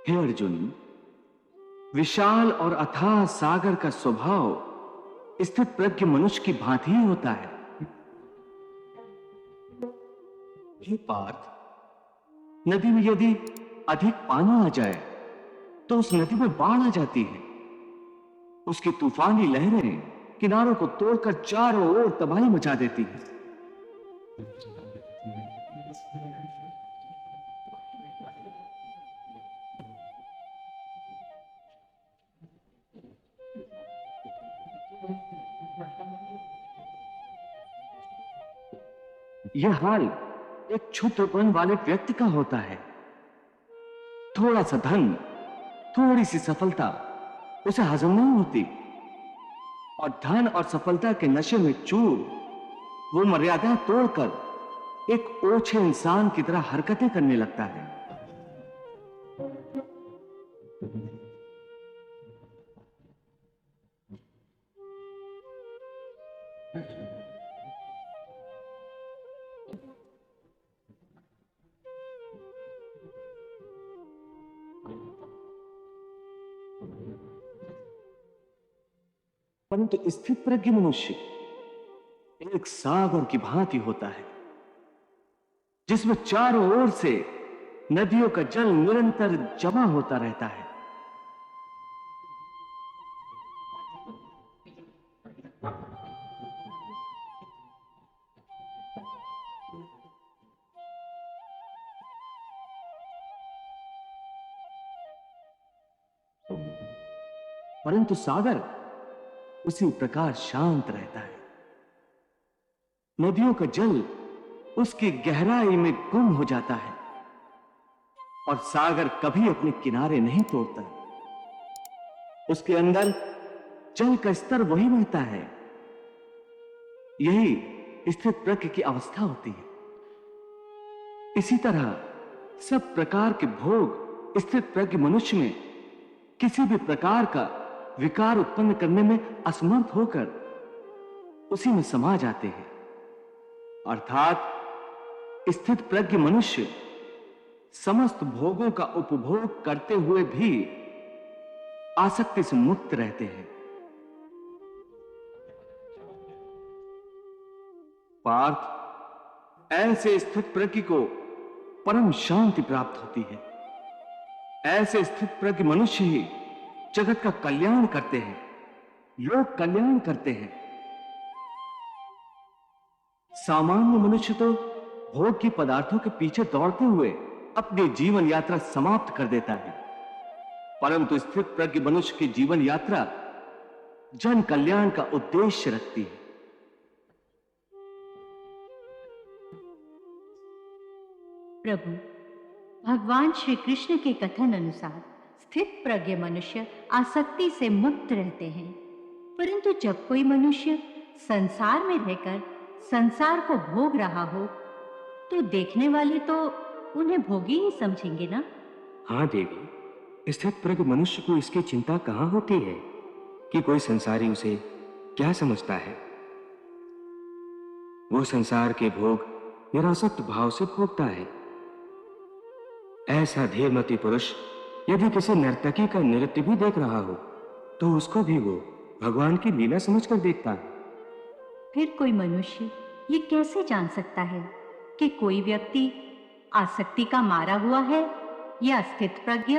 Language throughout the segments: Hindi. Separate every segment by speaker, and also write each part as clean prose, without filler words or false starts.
Speaker 1: हे अर्जुन, विशाल और अथाह सागर का स्वभाव स्थित प्रज्ञ मनुष्य की भांति ही होता है। हे पार्थ, नदी में यदि अधिक पानी आ जाए तो उस नदी में बाढ़ आ जाती है। उसकी तूफानी लहरें किनारों को तोड़कर चारों ओर तबाही मचा देती है। यह हाल एक क्षुद्रपन वाले व्यक्ति का होता है। थोड़ा सा धन, थोड़ी सी सफलता उसे हजम नहीं होती और धन और सफलता के नशे में चूर वो मर्यादा तोड़कर एक ओछे इंसान की तरह हरकतें करने लगता है। परंतु स्थित प्रज्ञ मनुष्य एक सागर की भांति होता है, जिसमें चारों ओर से नदियों का जल निरंतर जमा होता रहता है। परंतु सागर उसी प्रकार शांत रहता है। नदियों का जल उसकी गहराई में गुम हो जाता है और सागर कभी अपने किनारे नहीं तोड़ता। उसके अंदर जल का स्तर वही रहता है। यही स्थित प्रज्ञ की अवस्था होती है। इसी तरह सब प्रकार के भोग स्थित प्रज्ञ मनुष्य में किसी भी प्रकार का विकार उत्पन्न करने में असमर्थ होकर उसी में समा जाते हैं। अर्थात स्थित प्रज्ञ मनुष्य समस्त भोगों का उपभोग करते हुए भी आसक्ति से मुक्त रहते हैं। पार्थ, ऐसे स्थित प्रज्ञ को परम शांति प्राप्त होती है। ऐसे स्थित प्रज्ञ मनुष्य ही जगत का कल्याण करते हैं, लोक कल्याण करते हैं। सामान्य मनुष्य तो भोग की पदार्थों के पीछे दौड़ते हुए अपनी जीवन यात्रा समाप्त कर देता है, परंतु स्थित प्रज्ञ मनुष्य की जीवन यात्रा जन कल्याण का उद्देश्य रखती है।
Speaker 2: प्रभु, भगवान श्री कृष्ण के कथन अनुसार स्थित प्रज्ञ मनुष्य आसक्ति से मुक्त रहते हैं, परंतु जब कोई मनुष्य संसार में रहकर संसार को भोग रहा हो तो देखने वाले तो उन्हें भोगी ही समझेंगे ना?
Speaker 3: हाँ देवी, स्थित प्रज्ञ मनुष्य को इसकी चिंता कहाँ होती है कि कोई संसारी उसे क्या समझता है। वो संसार के भोग निरासक्त भाव से भोगता है। ऐसा धीरमती पुरुष यदि किसी नर्तकी का नृत्य भी देख रहा हो तो उसको भी वो भगवान की लीला समझकर देखता है।
Speaker 2: फिर कोई मनुष्य ये कैसे जान सकता है कि कोई व्यक्ति आसक्ति का मारा हुआ है या स्थित प्रज्ञ,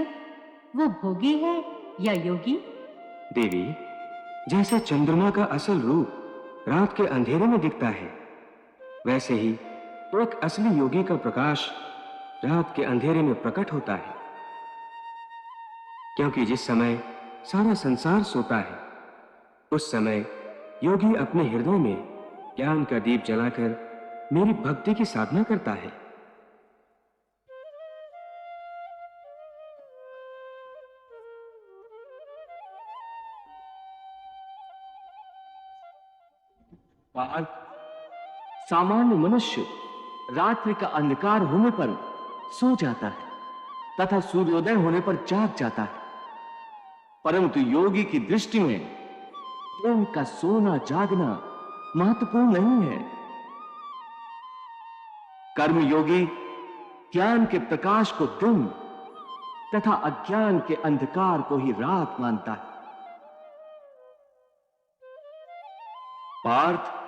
Speaker 2: वो भोगी है या योगी?
Speaker 3: देवी, जैसे चंद्रमा का असल रूप रात के अंधेरे में दिखता है, वैसे ही एक असली योगी का प्रकाश रात के अंधेरे में प्रकट होता है। क्योंकि जिस समय सारा संसार सोता है, उस समय योगी अपने हृदय में ज्ञान का दीप जलाकर मेरी भक्ति की साधना करता है।
Speaker 1: सामान्य मनुष्य रात्रि का अंधकार होने पर सो जाता है तथा सूर्योदय होने पर जाग जाता है, परंतु योगी की दृष्टि में दिन का सोना जागना महत्वपूर्ण नहीं है। कर्मयोगी ज्ञान के प्रकाश को दिन तथा अज्ञान के अंधकार को ही रात मानता है। पार्थ,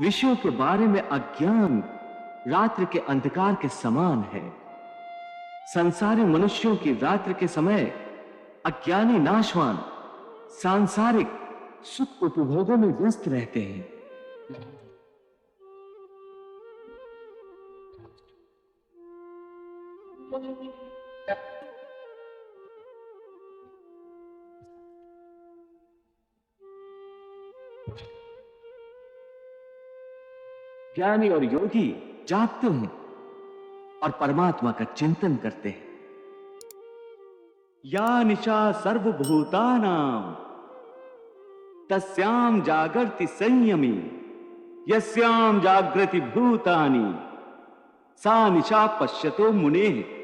Speaker 1: विषयों के बारे में अज्ञान रात्रि के अंधकार के समान है। संसारी मनुष्यों की रात्रि के समय अज्ञानी नाशवान सांसारिक सुख उपभोगों में व्यस्त रहते हैं। ज्ञानी और योगी जागते हैं और परमात्मा का चिंतन करते हैं। या निशा सर्वभूतानां तस्याम जागर्ति संयमी यस्याम जागृति भूतानि सा निशा पश्यतो मुनेः।